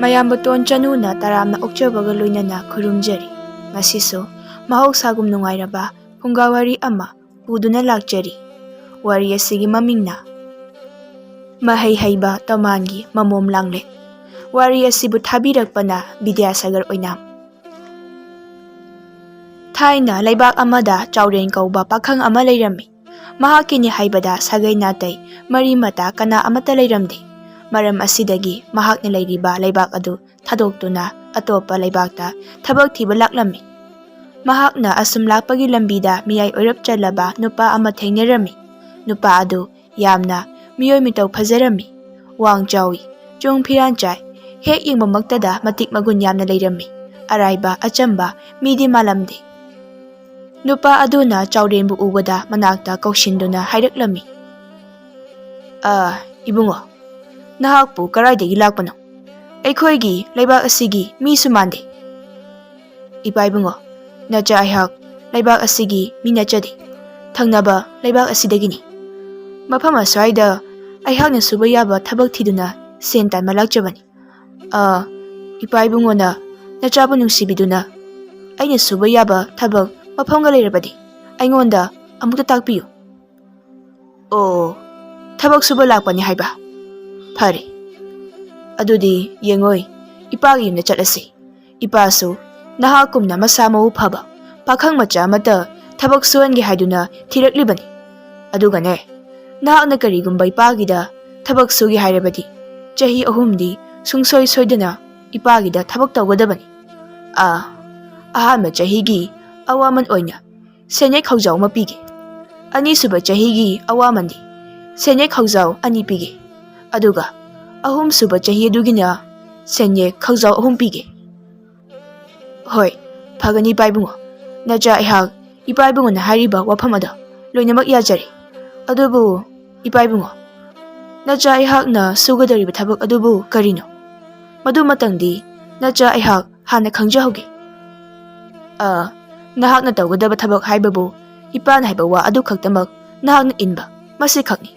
ꯃꯌꯥꯝꯕ ꯇꯣꯟ ꯆꯅꯨꯅ ꯇꯔꯥꯝꯅ ꯑꯣꯛꯆꯕꯒ ꯂꯣꯏꯅꯅ ꯈꯨꯔꯨꯝꯖꯔꯤ꯫ ꯉꯁꯤꯁꯨ ꯃꯍꯧꯁꯥꯒꯨꯝ ꯅꯨꯡꯉꯥꯏꯔꯕ ꯐꯨꯡꯒꯥꯋꯥꯔꯤ ꯑꯃ ꯄꯨꯗꯨꯅ ꯂꯥꯛꯆꯔꯤ꯫ ꯋꯥꯔꯤ ꯑꯁꯤꯒꯤ ꯃꯃꯤꯡꯅ ꯃꯍꯩ ꯍꯩꯕ ꯇꯣꯃꯥꯟꯒꯤ ꯃꯃꯣꯝ ꯂꯥꯡꯂꯦꯠ꯫ ꯋꯥꯔꯤ ꯑꯁꯤꯕꯨ ꯊꯥꯕꯤꯔꯛꯄꯅ ꯕꯤꯗ꯭ꯌꯥꯁꯥꯒꯔ ꯑꯣꯏꯅꯥꯝ꯫ ꯊꯥꯏꯅ ꯂꯩꯕꯥꯛ ꯑꯃꯗ ꯆꯥꯎꯔꯦꯟ ꯀꯧꯕ ꯄꯥꯈꯪ ꯑꯃ ꯂꯩꯔꯝꯃꯤ꯫ ꯃꯍꯥꯛꯀꯤꯅꯤ ꯍꯥꯏꯕꯗ ꯁꯥꯒꯩ ꯅꯥꯇꯩ ꯃꯔꯤ ꯃꯇꯥ ꯀꯅꯥ ꯑꯃꯠꯇ ꯂꯩꯔꯝꯗꯦ꯫ ꯃꯔꯝ ꯑꯁꯤꯗꯒꯤ ꯃꯍꯥꯛꯅ ꯂꯩꯔꯤꯕ ꯂꯩꯕꯥꯛ ꯑꯗꯨ ꯊꯥꯗꯣꯛꯇꯨꯅ ꯑꯇꯣꯞꯄ ꯂꯩꯕꯥꯛꯇ ꯊꯕꯛ ꯊꯤꯕ ꯂꯥꯛꯂꯝꯃꯤ꯫ ꯃꯍꯥꯛꯅ ꯑꯁꯨꯝ ꯂꯥꯛꯄꯒꯤ ꯂꯝꯕꯤꯗ ꯃꯤꯌꯥꯏ ꯑꯣꯏꯔꯞ ꯆꯠꯂꯕ ꯅꯨꯄꯥ ꯑꯃ ꯊꯦꯡꯅꯔꯝꯃꯤ꯫ ꯅꯨꯄꯥ ꯑꯗꯨ ꯌꯥꯝꯅ ꯃꯤꯑꯣꯏ ꯃꯤꯇꯧ ꯐꯖꯔꯝꯃꯤ꯫ ꯋꯥꯡ ꯆꯥꯎꯏ, ꯆꯨꯡ ꯐꯤꯔꯥꯟ ꯆꯥꯏ, ꯍꯦꯛ ꯌꯦꯡꯕꯃꯛꯇꯗ ꯃꯇꯤꯛ ꯃꯒꯨꯟ ꯌꯥꯝꯅ ꯂꯩꯔꯝꯃꯤ꯫ ꯑꯔꯥꯏꯕ ꯑꯆꯝꯕ ꯃꯤꯗꯤ ꯃꯥꯜꯂꯝꯗꯦ꯫ ꯅꯨꯄꯥ ꯑꯗꯨꯅ ꯆꯥꯎꯔꯦꯟꯕꯨ ꯎꯕꯗ ꯃꯅꯥꯛꯇ ꯀꯧꯁꯤꯟꯗꯨꯅ ꯍꯥꯏꯔꯛꯂꯝꯃꯤ꯫ "ꯏꯕꯨꯡꯉꯣ, ꯅꯍꯥꯛꯄꯨ ꯀꯔꯥꯏꯗꯒꯤ ꯂꯥꯛꯄꯅꯣ? ꯑꯩꯈꯣꯏꯒꯤ ꯂꯩꯕꯥꯛ ꯑꯁꯤꯒꯤ ꯃꯤꯁꯨ ꯃꯥꯟꯗꯦ." "ꯏꯄꯥ ꯏꯕꯨꯡꯉꯣ, ꯅꯆꯥ ꯑꯩꯍꯥꯛ ꯂꯩꯕꯥꯛ ꯑꯁꯤꯒꯤ ꯃꯤ ꯅꯠꯆꯗꯦ, ꯊꯪꯅꯕ ꯂꯩꯕꯥꯛ ꯑꯁꯤꯗꯒꯤꯅꯤ꯫ ꯃꯐꯝ ꯑꯁ꯭ꯋꯥꯏꯗ ꯑꯩꯍꯥꯛꯅ ꯁꯨꯕ ꯌꯥꯕ ꯊꯕꯛ ꯊꯤꯗꯨꯅ ꯁꯦꯟ ꯇꯥꯟꯕ ꯂꯥꯛꯆꯕꯅꯤ꯫ ꯏꯄꯥ ꯏꯕꯨꯡꯉꯣꯅ ꯅꯆꯥꯕꯨ ꯅꯨꯡꯁꯤꯕꯤꯗꯨꯅ ꯑꯩꯅ ꯁꯨꯕ ꯌꯥꯕ ꯊꯕꯛ ꯃꯐꯝꯒ ꯂꯩꯔꯕꯗꯤ ꯑꯩꯉꯣꯟꯗ ꯑꯃꯨꯛꯇ ꯇꯥꯛꯄꯤꯌꯨ." "ꯑꯣ, ꯊꯕꯛ ꯁꯨꯕ ꯂꯥꯛꯄꯅꯤ ꯍꯥꯏꯕ? ꯐꯔꯦ, ꯑꯗꯨꯗꯤ ꯌꯦꯡꯉꯣꯏ, ꯏꯄꯥꯒꯤ ꯌꯨꯝꯗ ꯆꯠꯂꯁꯤ꯫ ꯏꯄꯥꯁꯨ ꯅꯍꯥꯛꯀꯨꯝꯅ ꯃꯁꯥ ꯃꯎ ꯐꯕ ꯄꯥꯈꯪ ꯃꯆꯥ ꯑꯃꯠꯇ ꯊꯕꯛ ꯁꯨꯍꯟꯒꯦ ꯍꯥꯏꯗꯨꯅ ꯊꯤꯔꯛꯂꯤꯕꯅꯤ꯫ ꯑꯗꯨꯒꯅꯦ, ꯅꯍꯥꯛꯅ ꯀꯔꯤꯒꯨꯝꯕ ꯏꯄꯥꯒꯤꯗ ꯊꯕꯛ ꯁꯨꯒꯦ ꯍꯥꯏꯔꯕꯗꯤ ꯆꯍꯤ 3ꯗꯤ ꯁꯨꯡꯁꯣꯏ ꯁꯣꯏꯗꯅ ꯏꯄꯥꯒꯤꯗ ꯊꯕꯛ ꯇꯧꯒꯗꯕꯅꯤ꯫ ꯑꯍꯥꯟꯕ ꯆꯍꯤꯒꯤ ꯑꯋꯥꯃꯟ ꯑꯣꯏꯅ ꯁꯦꯟꯌꯦꯛ ꯈꯧꯖꯥꯎ ꯑꯃ ꯄꯤꯒꯦ꯫ ꯑꯅꯤꯁꯨꯕ ꯆꯍꯤꯒꯤ ꯑꯋꯥꯃꯟꯗꯤ ꯁꯦꯟꯌꯦꯛ ꯈꯧꯖꯥꯎ 2 ꯄꯤꯒꯦ꯫ ꯑꯗꯨꯒ ꯑꯍꯨꯝꯁꯨꯕ ꯆꯍꯤ ꯑꯗꯨꯒꯤꯅ ꯁꯦꯟꯌꯦꯛ ꯈꯧꯖꯥꯎ 3 ꯄꯤꯒꯦ꯫ "ꯍꯣꯏ, ꯐꯒꯅꯤ ꯏꯄꯥ ꯏꯕꯨꯡꯉꯣ꯫ ꯅꯆꯥ ꯑꯩꯍꯥꯛ ꯏꯄꯥ ꯏꯕꯨꯡꯉꯣꯅ ꯍꯥꯏꯔꯤꯕ ꯋꯥꯐꯝ ꯑꯗꯣ ꯂꯣꯏꯅꯃꯛ ꯌꯥꯖꯔꯦ꯫ ꯑꯗꯨꯕꯨ ꯏꯄꯥ ꯏꯕꯨꯡꯉꯣ, ꯅꯆꯥ ꯑꯩꯍꯥꯛꯅ ꯁꯨꯒꯗꯧꯔꯤꯕ ꯊꯕꯛ ꯑꯗꯨꯕꯨ ꯀꯔꯤꯅꯣ? ꯃꯗꯨꯃꯇꯪꯗꯤ ꯅꯆꯥ ꯑꯩꯍꯥꯛ ꯍꯥꯟꯅ ꯈꯪꯖꯍꯧꯒꯦ." "ꯅꯍꯥꯛꯅ ꯇꯧꯒꯗꯕ ꯊꯕꯛ ꯍꯥꯏꯕꯕꯨ ꯏꯄꯥꯅ ꯍꯥꯏꯕ ꯋꯥ ꯑꯗꯨ ꯈꯛꯇꯃꯛ ꯅꯍꯥꯛꯅ ꯏꯟꯕ, ꯃꯁꯤꯈꯛꯅꯤ꯫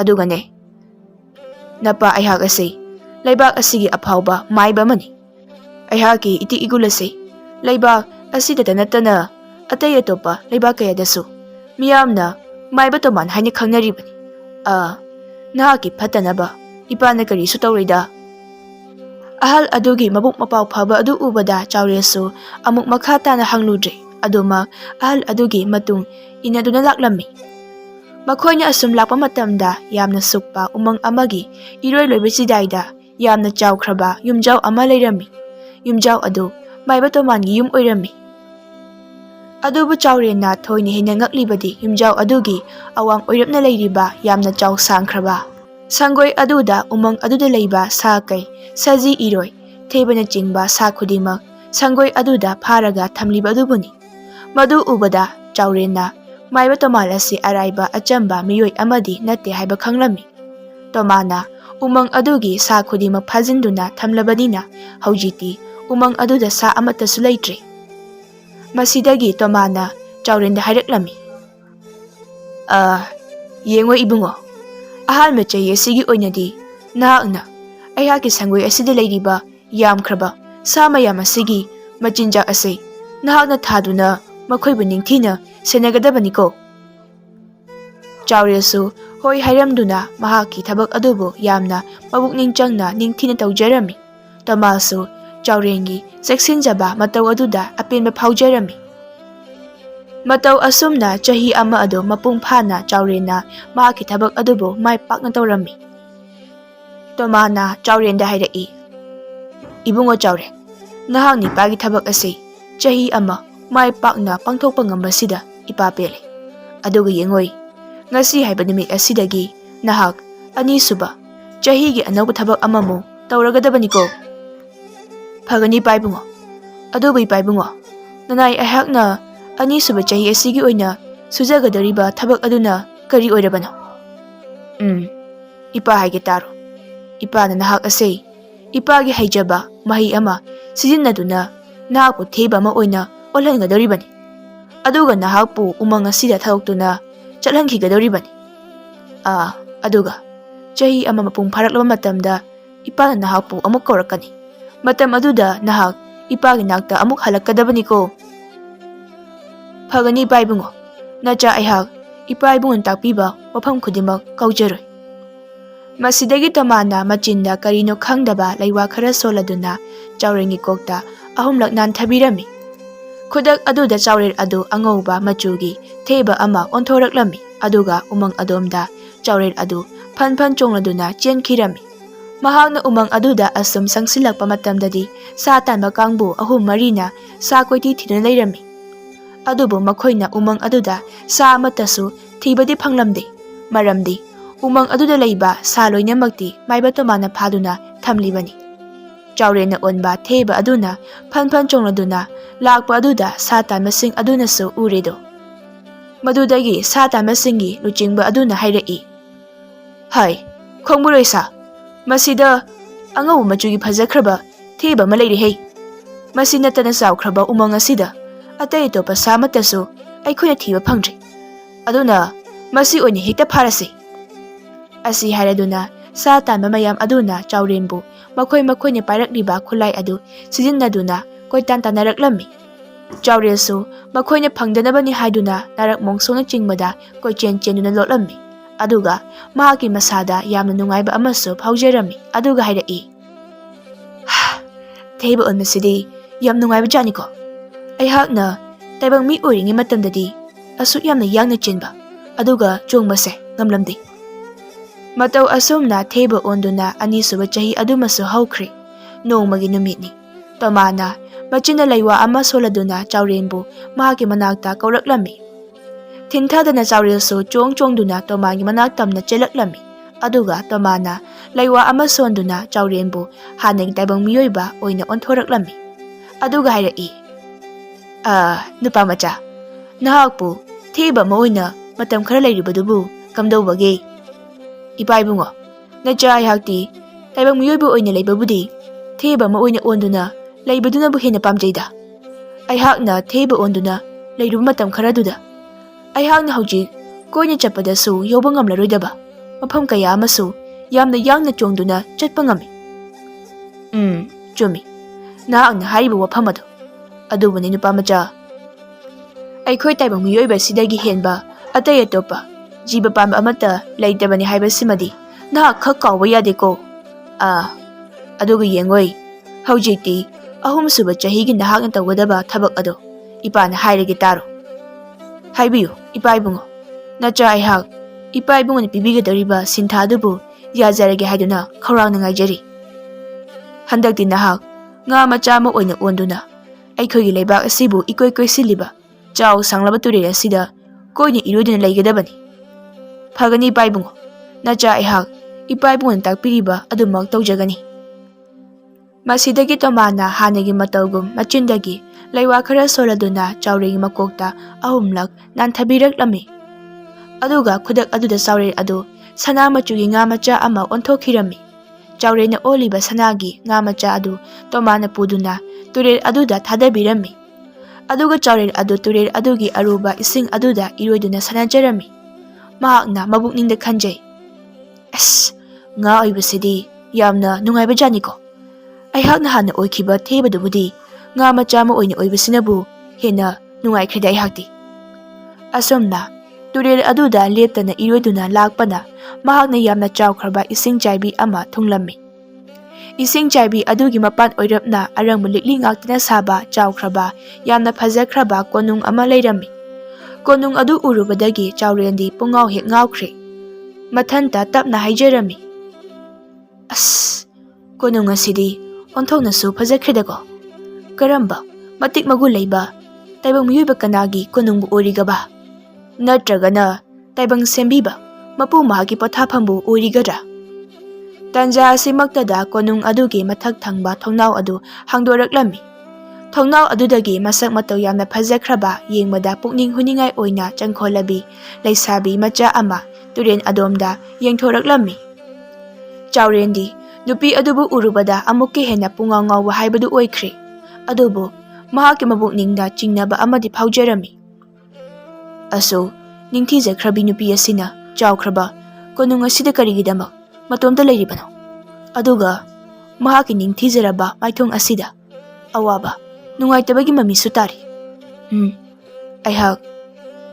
ꯑꯗꯨꯒꯅꯦ, ꯅꯄꯥ ꯑꯩꯍꯥꯛ ꯑꯁꯤ ꯂꯩꯕꯥꯛ ꯑꯁꯤꯒꯤ ꯑꯐꯥꯎꯕ ꯃꯥꯏꯕ ꯑꯃꯅꯤ꯫ ꯑꯩꯍꯥꯛꯀꯤ ꯏꯇꯤꯛ ꯏꯒꯨꯜ ꯑꯁꯤ ꯂꯩꯕꯥꯛ ꯑꯁꯤꯗꯇ ꯅꯠꯇꯅ ꯑꯇꯩ ꯑꯇꯣꯞꯄ ꯂꯩꯕꯥꯛ ꯀꯌꯥꯗꯁꯨ ꯃꯤꯌꯥꯝꯅ ꯃꯥꯏꯕ ꯇꯣꯃꯥꯟ ꯍꯥꯏꯅ ꯈꯪꯅꯔꯤꯕꯅꯤ꯫ ꯅꯍꯥꯛꯀꯤ ꯐꯠꯇꯅꯕ ꯏꯄꯥꯅ ꯀꯔꯤꯁꯨ ꯇꯧꯔꯣꯏꯗ." ꯑꯍꯜ ꯑꯗꯨꯒꯤ ꯃꯕꯨꯛ ꯃꯄꯥꯎ ꯐꯕ ꯑꯗꯨ ꯎꯕꯗ ꯆꯥꯎꯔꯦꯟꯁꯨ ꯑꯃꯨꯛ ꯃꯈꯥ ꯇꯥꯅ ꯍꯪꯂꯨꯗ꯭ꯔꯦ꯫ ꯑꯗꯨꯃꯛ ꯑꯍꯜ ꯑꯗꯨꯒꯤ ꯃꯇꯨꯡ ꯏꯟꯅꯗꯨꯅ ꯂꯥꯛꯂꯝꯃꯤ꯫ ꯃꯈꯣꯏꯅ ꯑꯁꯨꯝ ꯂꯥꯛꯄ ꯃꯇꯝꯗ ꯌꯥꯝꯅ ꯁꯨꯛꯄ ꯎꯃꯪ ꯑꯃꯒꯤ ꯏꯔꯣꯏ ꯂꯣꯏꯕꯆꯤꯗꯥꯏꯗ ꯌꯥꯝꯅ ꯆꯥꯎꯈ꯭ꯔꯕ ꯌꯨꯝꯖꯥꯎ ꯑꯃ ꯂꯩꯔꯝꯃꯤ꯫ ꯌꯨꯝꯖꯥꯎ ꯑꯗꯨ ꯃꯥꯏꯕ ꯇꯣꯃꯥꯟꯒꯤ ꯌꯨꯝ ꯑꯣꯏꯔꯝꯃꯤ꯫ ꯑꯗꯨꯕꯨ ꯆꯥꯎꯔꯦꯟꯅ ꯊꯣꯏꯅ ꯍꯦꯟꯅ ꯉꯛꯂꯤꯕꯗꯤ ꯌꯨꯝꯖꯥꯎ ꯑꯗꯨꯒꯤ ꯑꯋꯥꯡ ꯑꯣꯏꯔꯞꯅ ꯂꯩꯔꯤꯕ ꯌꯥꯝꯅ ꯆꯥꯎ ꯁꯥꯡꯈ꯭ꯔꯕ ꯁꯪꯒꯣꯏ ꯑꯗꯨꯗ ꯎꯃꯪ ꯑꯗꯨꯗ ꯂꯩꯕ ꯁꯥ ꯀꯩ, ꯁꯖꯤ, ꯏꯔꯣꯏ, ꯊꯦꯕꯅꯆꯤꯡꯕ ꯁꯥ ꯈꯨꯗꯤꯡꯃꯛ ꯁꯪꯒꯣꯏ ꯑꯗꯨꯗ ꯐꯥꯔꯒ ꯊꯝꯂꯤꯕ ꯑꯗꯨꯕꯨꯅꯤ꯫ ꯃꯗꯨ ꯎꯕꯗ ꯆꯥꯎꯔꯦꯟꯅ ꯃꯥꯏꯕ ꯇꯣꯃꯥꯟ ꯑꯁꯤ ꯑꯔꯥꯏꯕ ꯑꯆꯝꯕ ꯃꯤꯑꯣꯏ ꯑꯃꯗꯤ ꯅꯠꯇꯦ ꯍꯥꯏꯕ ꯈꯪꯂꯝꯃꯤ꯫ ꯇꯣꯃꯥꯟꯅ ꯎꯃꯪ ꯑꯗꯨꯒꯤ ꯁꯥ ꯈꯨꯗꯤꯡꯃꯛ ꯐꯥꯖꯤꯟꯗꯨꯅ ꯊꯝꯂꯕꯅꯤꯅ ꯍꯧꯖꯤꯛꯇꯤ ꯎꯃꯪ ꯑꯗꯨꯗ ꯁꯥ ꯑꯃꯠꯇꯁꯨ ꯂꯩꯇ꯭ꯔꯦ꯫ ꯃꯁꯤꯗꯒꯤ ꯇꯣꯃꯥꯟꯅ ꯆꯥꯎꯔꯦꯟꯗ ꯍꯥꯏꯔꯛꯂꯝꯃꯤ꯫ "ꯌꯦꯡꯉꯣ ꯏꯕꯨꯡꯉꯣ, ꯑꯍꯥꯟꯕ ꯆꯍꯤ ꯑꯁꯤꯒꯤ ꯑꯣꯏꯅꯗꯤ ꯅꯍꯥꯛꯅ ꯑꯩꯍꯥꯛꯀꯤ ꯁꯪꯒꯣꯏ ꯑꯁꯤꯗ ꯂꯩꯔꯤꯕ ꯌꯥꯝꯈ꯭ꯔꯕ ꯁꯥ ꯃꯌꯥꯝ ꯑꯁꯤꯒꯤ ꯃꯆꯤꯟꯖꯥꯛ ꯑꯁꯤ ꯅꯍꯥꯛꯅ ꯊꯥꯗꯨꯅ ꯃꯈꯣꯏꯕꯨ ꯅꯤꯡꯊꯤꯅ ꯁꯦꯟꯅꯒꯗꯕꯅꯤꯀꯣ." ꯆꯥꯎꯔꯦꯟꯁꯨ ꯍꯣꯏ ꯍꯥꯏꯔꯝꯗꯨꯅ ꯃꯍꯥꯛꯀꯤ ꯊꯕꯛ ꯑꯗꯨꯕꯨ ꯌꯥꯝꯅ ꯃꯄꯨꯛꯅꯤꯡ ꯆꯪꯅ ꯅꯤꯡꯊꯤꯅ ꯇꯧꯖꯔꯝꯃꯤ꯫ ꯇꯣꯃꯥꯟꯁꯨ ꯆꯥꯎꯔꯦꯟꯒꯤ ꯆꯦꯛꯁꯤꯟꯖꯕ ꯃꯇꯧ ꯑꯗꯨꯗ ꯑꯄꯦꯟꯕ ꯐꯥꯎꯖꯔꯝꯃꯤ꯫ ꯃꯇꯧ ꯑꯁꯨꯝꯅ ꯆꯍꯤ ꯑꯃ ꯑꯗꯨ ꯃꯄꯨꯡ ꯐꯥꯅ ꯆꯥꯎꯔꯦꯟꯅ ꯃꯍꯥꯛꯀꯤ ꯊꯕꯛ ꯑꯗꯨꯕꯨ ꯃꯥꯏ ꯄꯥꯛꯅ ꯇꯧꯔꯝꯃꯤ꯫ ꯇꯣꯃꯥꯟꯅ ꯆꯥꯎꯔꯦꯟꯗ ꯍꯥꯏꯔꯛꯏ꯫ "ꯏꯕꯨꯡꯉꯣ ꯆꯥꯎꯔꯦꯟ, ꯅꯍꯥꯛꯅ ꯏꯄꯥꯒꯤ ꯊꯕꯛ ꯑꯁꯤ ꯆꯍꯤ ꯑꯃ ꯃꯥꯏ ꯄꯥꯛꯅ ꯄꯥꯡꯊꯣꯛꯄ ꯉꯝꯕꯁꯤꯗ ꯏꯄꯥ ꯄꯦꯜꯂꯦ꯫ ꯑꯗꯨꯒ ꯌꯦꯡꯉꯣꯏ, ꯉꯁꯤ ꯍꯥꯏꯕ ꯅꯨꯃꯤꯠ ꯑꯁꯤꯗꯒꯤ ꯅꯍꯥꯛ ꯑꯅꯤꯁꯨꯕ ꯆꯍꯤꯒꯤ ꯑꯅꯧꯕ ꯊꯕꯛ ꯑꯃꯃꯨꯛ ꯇꯧꯔꯒꯗꯕꯅꯤꯀꯣ." "ꯐꯒꯅꯤ ꯏꯄꯥ ꯏꯕꯨꯡꯉꯣ꯫ ꯑꯗꯨꯕꯨ ꯏꯄꯥ ꯏꯕꯨꯡꯉꯣ, ꯅꯅꯥꯏ ꯑꯩꯍꯥꯛꯅ ꯑꯅꯤꯁꯨꯕ ꯆꯍꯤ ꯑꯁꯤꯒꯤ ꯑꯣꯏꯅ ꯁꯨꯖꯒꯗꯧꯔꯤꯕ ꯊꯕꯛ ꯑꯗꯨꯅ ꯀꯔꯤ ꯑꯣꯏꯔꯕꯅꯣ?" "ꯏꯄꯥ ꯍꯥꯏꯒꯦ ꯇꯥꯔꯣ꯫ ꯏꯄꯥꯅ ꯅꯍꯥꯛ ꯑꯁꯤ ꯏꯄꯥꯒꯤ ꯍꯩꯖꯕ ꯃꯍꯩ ꯑꯃ ꯁꯤꯖꯤꯟꯅꯗꯨꯅ ꯅꯍꯥꯛꯄꯨ ꯊꯦꯕ ꯑꯃ ꯑꯣꯏꯅ ꯑꯣꯜꯍꯟꯒꯗꯧꯔꯤꯕꯅꯤ꯫ ꯑꯗꯨꯒ ꯅꯍꯥꯛꯄꯨ ꯎꯃꯪ ꯑꯁꯤꯗ ꯊꯥꯗꯣꯛꯇꯨꯅ ꯆꯠꯍꯟꯈꯤꯒꯗꯧꯔꯤꯕꯅꯤ꯫ ꯑꯗꯨꯒ ꯆꯍꯤ ꯑꯃ ꯃꯄꯨꯡ ꯐꯥꯔꯛꯂꯕ ꯃꯇꯝꯗ ꯏꯄꯥꯅ ꯅꯍꯥꯛꯄꯨ ꯑꯃꯨꯛ ꯀꯧꯔꯛꯀꯅꯤ꯫ Matam aduda nahak ipagi nakta amuk halakadabaniko. Phagani ipaibungo. Nacha aihak ipaibungon takpiba wafam khudimak kaujaroi. Masidagi Tomana machinda karino khangdaba laiwa khara soladuna Chaurengi kokta ahumlak nanthabirami. Khudak aduda Chaurel adu angauba machugi theba ama onthoraklami aduga umang adomda Chaurel adu phan chongladuna chenkhirami. Mahakna umang aduda asum sangsilakpa matamdadi sa tanba kangbu ahum marina sa koiti thina leirami. Adubu makhoina umang aduda sa amatasu thibadi phanglamde maramdi umang aduda leiba sa loinamakti maiba Tomana phaduna thamlibani. Chaurena onba theba aduna phan chongladuna lakpa aduda sa tanmasing adunasu uredo. Madudagi sa tanmasingi luchingba aduna hairai. Hai, khongburoi sa. Masida angau machugi phajakraba theba ma leiri hei. Masi natana saukraba umang asida atay topa samatasu aikhoina thiba phangdri. Aduna masi oini hekta pharasi. Asi hairaduna sa tanba mayam aduna Chaurenbu makhoina pairakliba khulai adu sijinnaduna koitan tanaraklami. Chaurelsu makhoina phangdanabani haiduna narak mongsona chingmada koichen chenduna lotlami. Aduga mahaki masada yamna nungaiba amasu phaujerami. Aduga hairai. Theba onmasidi yam nungaiba janiko. Aihakna taibang mi oiringi matamdadi asuk yamna yangna chenba aduga chongmase ngamlamdi. Matau asumna theba onduna anisuba chahi adumasu haukhri. Nongmagi numitni. Tomana machinna laiwa ama soladuna Chaurenbu mahaki manakta kauraklami. Thinthadana Chaurelsu chongduna Tomagi manaktamna chelaklami. Aduga Tomana laiwa ama sonduna Chaurenbu haneng taibang miyoiba oina onthoraklami. Aduga hairai. Nupa macha. Nahakpu theba ma oina matam khara leiribadubu kamdawbage. Ipaibungo. Nacha aihakti taibang miyoiba oina leibabudi theba ma oina onduna leibadunabu hena pamjaida. Aihakna theba onduna leiruba matam kharaduda aihakna hojik koina chapadasu yoba ngamlaroidaba mafam kaya amasu yamna yangna chongduna chatpa ngami. Chumi. Nahakna hariba wafam adu. Adubani nupa macha. Aikhoi taibang miyoiba sidagi henba atay atopa jiba pamba amata leitabani haiba simadi nahak khak kawba yadeko. Aduga yengoi. Hojikti ahum suba chahigi nahakna tawgadaba thabak ado ipana hairage taro. Haibiyu ipaibungo. Nacha aihak ipaibungoni pibigadariba sinthadubu yajarage haiduna khawrangna ngaijari. Handakti nahak nga macha ama oina onduna aikhoigi leibak asibu ikoi siliba chau sanglaba turere asida koini iroiduna leigadabani. Phagani ipaibungo. Nacha aihak ipaibungoni takpiriba adumak tawjagani. Masidagi Tomana hanagi matawgum machindagi laiwa khara soladuna Chaurengi makokta ahumlak nanthabiraklami. Aduga khudak aduda Chaurel adu sana machugi nga macha ama onthokhirami. Chaurena oliba sanagi nga macha adu Tomana puduna turel aduda thadabirami. Aduga Chaurel adu turel adugi aruba ising aduda iroiduna sanajarami. Mahakna mabukningda khanjai. Nga oibasidi yamna nungaiba janiko. Aihakna hana oikhiba thebadubudi nga macha ama oina oibasinabu hena nungaikhida aihakti. Asomna turel aduda leptana iroiduna lakpana mahakna yamna chawkhraba ising chaibi ama thunglammi. Ising chaibi adugi mapan oirapna arangbu likli ngaktana saba chawkhraba yamna phajakraba konung ama leirami. Konung adu urubadagi Chaurendi pungau hek ngawkhri. Mathanta tapna haijarami. Konung asidi onthoknasu phajakhridako. Karamba matik magu leiba taibang miyuiba kanagi konungbu origaba. Natragana taibang sembiba mapu mahaki pothaphambu origadra. Tanja asimaktada konung adugi mathak thangba thongnau adu hangdoraklami. Thongnau adudagi masak mataw yamna phajakraba yengmada pukning huningai oina changkholabi leisabi macha ama turen adomda yengthoraklami. Chaurendi nupi adubu urubada amukki hena pungau ngawba haibadu oikhri. Adubu mahaki mabukningda chingnaba amadi phaujarami. Aso ningthijakhrabi nupi asina chawkhraba konung asida karigidamak matomda leiribano. Aduga mahakki ningthijaraba maithong asida awaba nungaitabagi mamisu tari. Aihak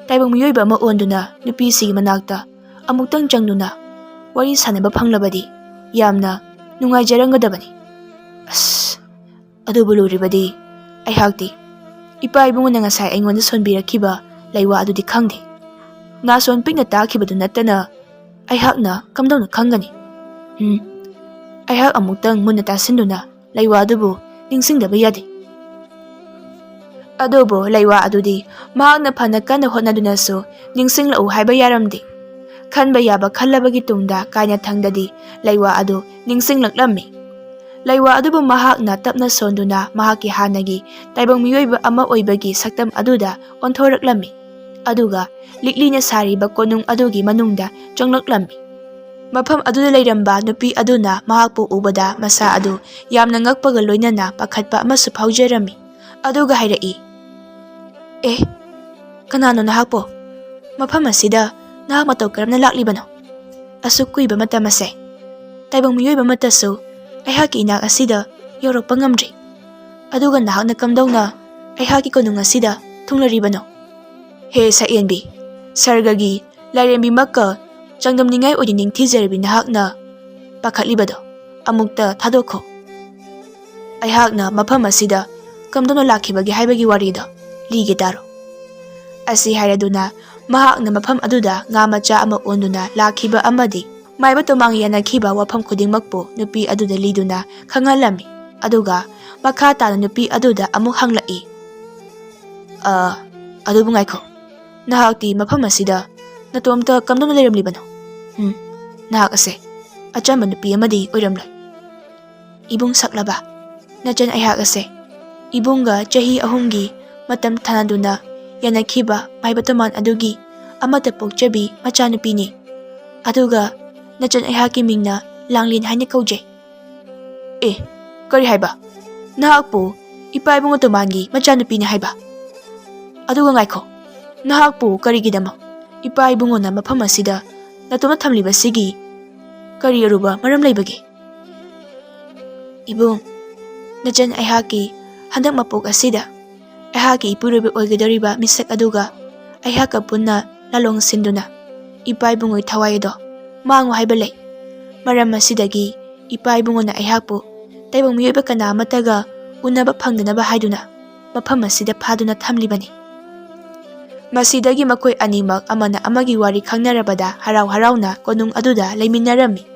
taibang miyoiba ama onduna nupisi manakta amuktang changduna wari sanaba phanglabadi yamna nungaijarangadabani. Adubu luribadi aihakti ipa ibunguna ngasai aingonda sonbirakiba laiwa adudi khangde. Nason pikna takibadu natana aihakna kamdawna khangani. Aihak amuktang munna tasinduna laiwa adubu ningsingdaba yadi. Adubu laiwa adudi mahakna phana kana hotnadunasu ningsinglau haiba yaramdi. Khanba yaba khallabagi tungda kaina thangdadi laiwa adu ningsinglaklammi. Laiwa adubu mahakna tapna sonduna mahakki hanagi taibang miyoiba ama oibagi saktam aduda onthoraklammi. Aduga liklina sariba konung adugi manungda chonglaklammi. Mafam aduda lairamba nupi aduna mahakpu ubada masa adu yamna ngakpaga loinana pakhatpa amasu phaujarami. Aduga hairai, kanano nahakpo? Mafam asida nahak matau karamna laklibano? Asuk kuiba matam ase taibang miyoiba matasu aihakki inak asida yorokpa ngamdri. Aduga nahakna kamdawna aihakki konung asida thunglaribano? He saenbi sargagi lairembi makka changdamningai odi ningthijarabi nahakna pakhatlibado amukta thadokho. Aihakna mafam asida kamdawna lakhibagi haibagi warido lige taro. Asi hairaduna mahakna mafam aduda nga macha ama onduna lakhiba amadi maiba tomang yanakhiba wafam khudingmakpu nupi aduda liduna khangalami. Aduga makha tana nupi aduda amuk hanglai, adubu ngaikho nahakti mafam asida natomta kamdawna leiramlibano? Nahak ase achamba nupi amadi oiramloi. Ibung saklaba najan aihak ase ibungga chahi ahumgi matam thanaduna yanakhiba maibatomon adugi amata pokchabi machanupini. Aduga najan aihakki mingna Langlin haina kaujai. Kari haiba nahakpu ipa ibungo tomangi machanupini haiba? Aduga ngaikho nahakpu karigidama ipa ibungona mafam asida natona thamlibasigi kari aruba maram leibagi? Ibung najan aihakki handak mapok asida aihakki ipurobe oigadariba misak aduga aihakka punna lalong sinduna ipa ibungoi thawaido mangu haiba lei. Maram asidagi ipa ibungona aihakpu taibang miyoiba kana amataga unaba phangdanaba haiduna mafam asida phaduna thamlibani. Masidagi makoi animak amana amagi wari khangnarabada harau harauna konung aduda leiminarami.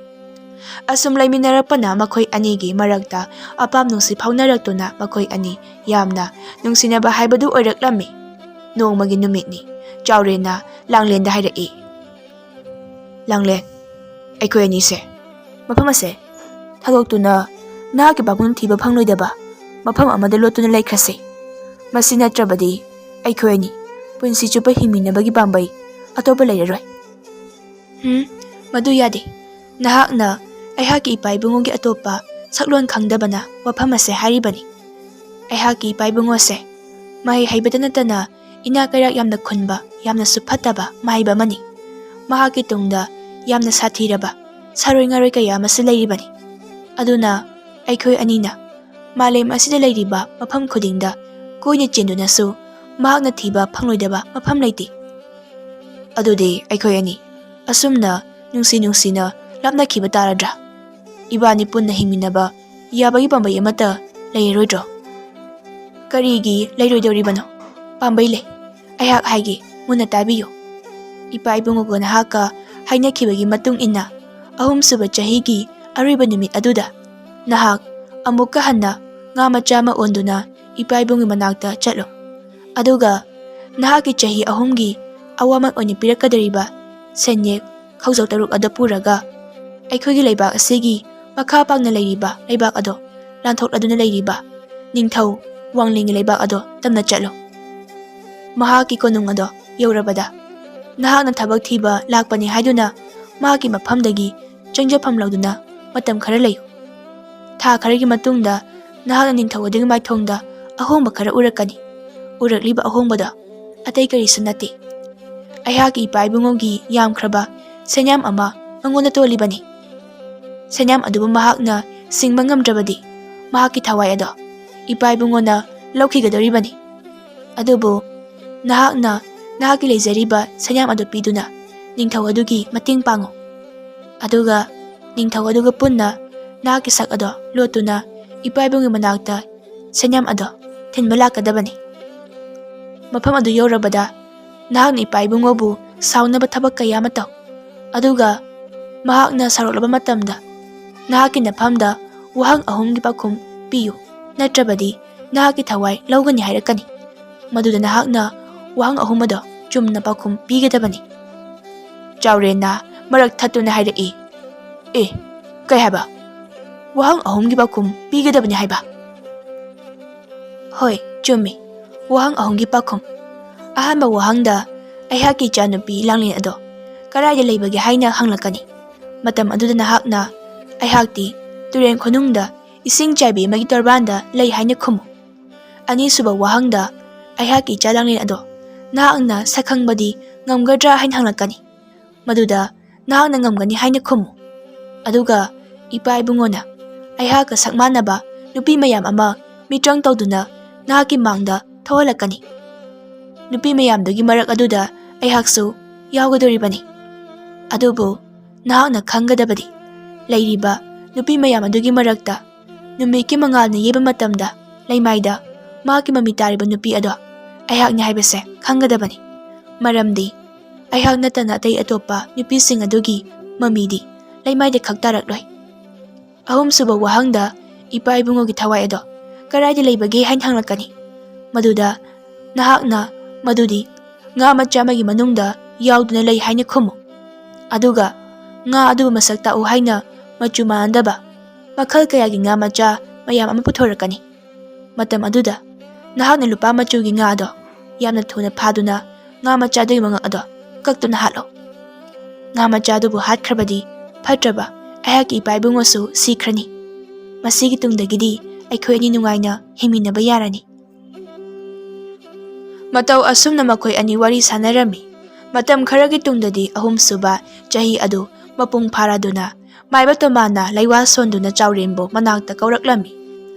Asum leiminarapana makoi anigi marakta apam nungsi phaunaratuna makoi ani yamna nungsinaba haibadu oiraklami. Nongmagi numitni chaurena Langlenda hairai. Langlen aikoi anise mafam ase thadoktuna nahakki babun thiba phangloidaba mafam amada lotuna laikhrase. Masi natrabadi aikoi ani punsi chupa himinabagi pambai atopa leiraroi. Madu yade nahakna aihakki ipa ibungogi atopa saklon khangdabana wafam ase haribani. Aihakki ipa ibungo ase mahai haibada natana inakairak yamna khunba yamna suphataba mahaiba mani. Mahakki tungda yamna sathiraba saroi ngaroi kaya amase leiribani. Aduna aikoi anina malem asida leiriba mafam khudingda koina chendunasu mahakna thiba phangloidaba mafam leiti. Adudi aikoi ani asumna nungsina lapnakhiba taradra? Ibani punna hingminaba yabagi pambai amata leiroidro? Karigi leiroidoribano? Pambai le aihak haigi munna tabiyo. Ipa ibungogo nahakka hainakhibagi matung inna ahumsuba chahigi aroiba numit aduda nahak amukka hanna nga macha ama onduna ipa ibungi manakta chatlo. Aduga nahakki chahi ahumgi awaman oina pirakadariba senyek khaujau taruk ado puraga aikhoigi leibak asigi makha pakna leiriba leibak ado lanthokladuna leiriba ningthau wanglingi leibak ado tamna chatlo. Mahakki konung ado yorabada nahakna thabak thiba lakpani haiduna mahakki mafamdagi changjafam lauduna matam khara leyu. Tha kharagi matungda nahakna ningthau adigi maithongda ahongba khara urakani. Urakliba ahongbada atay karisu nati aihakki ipa ibungogi yamkhraba senyam ama mangonda tolibani. Senyam adubu mahakna ꯁꯤꯡꯕ ꯉꯝꯗ꯭ꯔꯕꯗꯤ ꯃꯍꯥꯛꯀꯤ ꯊꯋꯥꯏ ꯑꯗꯣ ꯏꯄꯥ ꯏꯕꯨꯡꯉꯣꯅ ꯂꯧꯈꯤꯒꯗꯧꯔꯤꯕꯅꯤ꯫ ꯑꯗꯨꯕꯨ ꯅꯍꯥꯛꯅ ꯅꯍꯥꯛꯀꯤ ꯂꯩꯖꯔꯤꯕ ꯁꯦꯟꯌꯥꯝ ꯑꯗꯨ ꯄꯤꯗꯨꯅ ꯅꯤꯡꯊꯧ ꯑꯗꯨꯒꯤ ꯃꯇꯦꯡ ꯄꯥꯡꯉꯨ꯫ ꯑꯗꯨꯒ ꯅꯤꯡꯊꯧ ꯑꯗꯨꯒ ꯄꯨꯟꯅ ꯅꯍꯥꯛꯀꯤ ꯁꯛ ꯑꯗꯣ ꯂꯣꯠꯇꯨꯅ ꯏꯄꯥ ꯏꯕꯨꯡꯒꯤ ꯃꯅꯥꯛꯇ ꯁꯦꯟꯌꯥꯝ ꯑꯗꯣ ꯊꯤꯟꯕ ꯂꯥꯛꯀꯗꯕꯅꯤ꯫ ꯃꯐꯝ ꯑꯗꯨ ꯌꯧꯔꯕꯗ ꯅꯍꯥꯛꯅ ꯏꯄꯥ ꯏꯕꯨꯡꯉꯣꯕꯨ ꯁꯥꯎꯅꯕ ꯊꯕꯛ kaya ꯑꯃ ꯇꯧ꯫ ꯑꯗꯨꯒ ꯃꯍꯥꯛꯅ ꯁꯥꯎꯔꯛꯂꯕ ꯃꯇꯝꯗ ꯅꯍꯥꯛꯀꯤ ꯅꯐꯝꯗ ꯋꯥꯍꯪ 3ꯒꯤ ꯄꯥꯎꯈꯨꯝ ꯄꯤꯌꯨ, ꯅꯠꯇ꯭ꯔꯕꯗꯤ ꯅꯍꯥꯛꯀꯤ ꯊꯋꯥꯏ ꯂꯧꯒꯅꯤ ꯍꯥꯏꯔꯛꯀꯅꯤ꯫ ꯃꯗꯨꯗ ꯅꯍꯥꯛꯅ ꯋꯥꯍꯪ 3 ꯑꯗꯣ ꯆꯨꯝꯅ ꯄꯥꯎꯈꯨꯝ ꯄꯤꯒꯗꯕꯅꯤ꯫ ꯆꯥꯎꯔꯦꯟꯅ ꯃꯔꯛ ꯊꯠꯇꯨꯅ ꯍꯥꯏꯔꯛꯏ, "ꯑꯦ, ꯀꯩ ꯍꯥꯏꯕ? ꯋꯥꯍꯪ 3ꯒꯤ ꯄꯥꯎꯈꯨꯝ ꯄꯤꯒꯗꯕꯅꯤ ꯍꯥꯏꯕ?" "ꯍꯣꯏ, ꯆꯨꯝꯃꯤ, ꯋꯥꯍꯪ 3ꯒꯤ ꯄꯥꯎꯈꯨꯝ꯫ ꯑꯍꯥꯟꯕ ꯋꯥꯍꯪꯗ ꯑꯩꯍꯥꯛꯀꯤ ꯏꯆꯥꯅꯨꯄꯤ ꯂꯥꯡꯂꯦꯟ ꯑꯗꯣ ꯀꯗꯥꯏꯗ ꯂꯩꯕꯒꯦ ꯍꯥꯏꯅ ꯍꯪꯂꯛꯀꯅꯤ꯫ ꯃꯇꯝ ꯑꯗꯨꯗ ꯅꯍꯥꯛꯅ ꯑꯩꯍꯥꯛꯇꯤ ꯇꯨꯔꯦꯟ ꯈꯣꯅꯨꯡꯗ ꯏꯁꯤꯡ ꯆꯥꯏꯕꯤ ꯑꯃꯒꯤ ꯇꯣꯔꯕꯥꯟꯗ ꯂꯩ ꯍꯥꯏꯅ ꯈꯨꯝꯃꯨ꯫ ꯑꯅꯤꯁꯨꯕ ꯋꯥꯍꯪꯗ ꯑꯩꯍꯥꯛꯀꯤ ꯏꯆꯥ ꯂꯥꯡꯂꯦꯟ ꯑꯗꯣ ꯅꯍꯥꯛꯅ ꯁꯛꯈꯪꯕꯗꯤ ꯉꯝꯒꯗ꯭ꯔꯥ ꯍꯥꯏꯅ ꯍꯪꯂꯛꯀꯅꯤ꯫ ꯃꯗꯨꯗ ꯅꯍꯥꯛꯅ ꯉꯝꯒꯅꯤ ꯍꯥꯏꯅ ꯈꯨꯝꯃꯨ꯫ ꯑꯗꯨꯒ ꯏꯄꯥ ꯏꯕꯨꯡꯉꯣꯅ ꯑꯩꯍꯥꯛꯀ ꯁꯛ ꯃꯥꯟꯅꯕ ꯅꯨꯄꯤ ꯃꯌꯥꯝ ꯑꯃ ꯃꯤꯇ꯭ꯔꯪ ꯇꯧꯗꯨꯅ ꯅꯍꯥꯛꯀꯤ ꯃꯥꯡꯗ ꯊꯣꯛꯍꯜꯂꯛꯀꯅꯤ꯫ ꯅꯨꯄꯤ ꯃꯌꯥꯝꯗꯨꯒꯤ ꯃꯔꯛ ꯑꯗꯨꯗ ꯑꯩꯍꯥꯛꯁꯨ ꯌꯥꯎꯒꯗꯧꯔꯤꯕꯅꯤ꯫ ꯑꯗꯨꯕꯨ ꯅꯍꯥꯛꯅ ꯈꯪꯒꯗꯕꯗꯤ ꯂꯩꯔꯤꯕ ꯅꯨꯄꯤ ꯃꯌꯥꯝ ꯑꯗꯨꯒꯤ ꯃꯔꯛꯇ ꯅꯨꯃꯤꯠꯀꯤ ꯃꯉꯥꯜꯅ ꯌꯩꯕ ꯃꯇꯝꯗ ꯂꯩꯃꯥꯏꯗ ꯃꯍꯥꯛꯀꯤ ꯃꯃꯤ ꯇꯥꯔꯤꯕ ꯅꯨꯄꯤ ꯑꯗꯣ ꯑꯩꯍꯥꯛꯅꯤ ꯍꯥꯏꯕꯁꯦ ꯈꯪꯒꯗꯕꯅꯤ꯫ ꯃꯔꯝꯗꯤ ꯑꯩꯍꯥꯛ ꯅꯠꯇꯅ ꯑꯇꯩ ꯑꯇꯣꯞꯄ ꯅꯨꯄꯤꯁꯤꯡ ꯑꯗꯨꯒꯤ ꯃꯃꯤꯗꯤ ꯂꯩꯃꯥꯏꯗ ꯈꯛ ꯇꯥꯔꯛꯂꯣꯏ꯫ ꯑꯍꯨꯝꯁꯨꯕ ꯋꯥꯍꯪꯗ ꯏꯄꯥ ꯏꯕꯨꯡꯉꯣꯒꯤ ꯊꯋꯥꯏ ꯑꯗꯣ ꯀꯗꯥꯏꯗ ꯂꯩꯕꯒꯦ ꯍꯥꯏꯅ ꯍꯪꯂꯛꯀꯅꯤ꯫ ꯃꯗꯨꯗ ꯅꯍꯥꯛꯅ ꯃꯗꯨꯗꯤ ꯉꯥ ꯃꯆꯥ ꯑꯃꯒꯤ ꯃꯅꯨꯡꯗ ꯌꯥꯎꯗꯨꯅ ꯂꯩ ꯍꯥꯏꯅ ꯈꯨꯝꯃꯨ꯫ ꯑꯗꯨꯒ ꯉꯥ ꯑꯗꯨꯕꯨ ꯃꯁꯛ ꯇꯥꯛꯎ ꯍꯥꯏꯅ ꯃꯆꯨ ꯃꯥꯟꯅꯗꯕ ꯃꯈꯜ ꯀꯌꯥꯒꯤ ꯉꯥ ꯃꯆꯥ ꯃꯌꯥꯝ ꯑꯃ ꯄꯨꯊꯣꯔꯛꯀꯅꯤ꯫ ꯃꯇꯝ ꯑꯗꯨꯗ ꯅꯍꯥꯛꯅ ꯂꯨꯄꯥ ꯃꯆꯨꯒꯤ ꯉꯥ ꯑꯗꯣ ꯌꯥꯝꯅ ꯊꯨꯅ ꯐꯥꯗꯨꯅ ꯉꯥ ꯃꯆꯥꯗꯨꯒꯤ ꯃꯉꯛ ꯑꯗꯣ ꯀꯛꯇꯨꯅ ꯍꯥꯠꯂꯣ꯫ ꯉꯥ ꯃꯆꯥꯗꯨꯕꯨ ꯍꯥꯠꯈ꯭ꯔꯕꯗꯤ ꯐꯠꯇ꯭ꯔꯕ ꯑꯩꯍꯥꯛꯀꯤ ꯏꯄꯥ ꯏꯕꯨꯡꯉꯣꯁꯨ ꯁꯤꯈ꯭ꯔꯅꯤ꯫ ꯃꯁꯤꯒꯤ ꯇꯨꯡꯗꯒꯤꯗꯤ ꯑꯩꯈꯣꯏ ꯑꯅꯤ ꯅꯨꯡꯉꯥꯏꯅ ꯍꯤꯡꯃꯤꯟꯅꯕ ꯌꯥꯔꯅꯤ꯫ ꯃꯇꯧ ꯑꯁꯨꯝꯅ ꯃꯈꯣꯏ ꯑꯅꯤ ꯋꯥꯔꯤ ꯁꯥꯅꯔꯝꯃꯤ꯫ ꯃꯇꯝ ꯈꯔꯒꯤ ꯇꯨꯡꯗꯗꯤ ꯑꯍꯨꯝꯁꯨꯕ ꯆꯍꯤ ꯑꯗꯨ ꯃꯄꯨꯡ ꯐꯥꯔꯗꯨꯅ ꯃꯥꯏꯕ ꯇꯣꯃꯥꯅ ꯂꯩꯋꯥ ꯁꯣꯟꯗꯨꯅ ꯆꯥꯎꯔꯦꯟꯕꯨ ꯃꯅꯥꯛꯇ ꯀꯧꯔꯛꯂꯝꯃꯤ꯫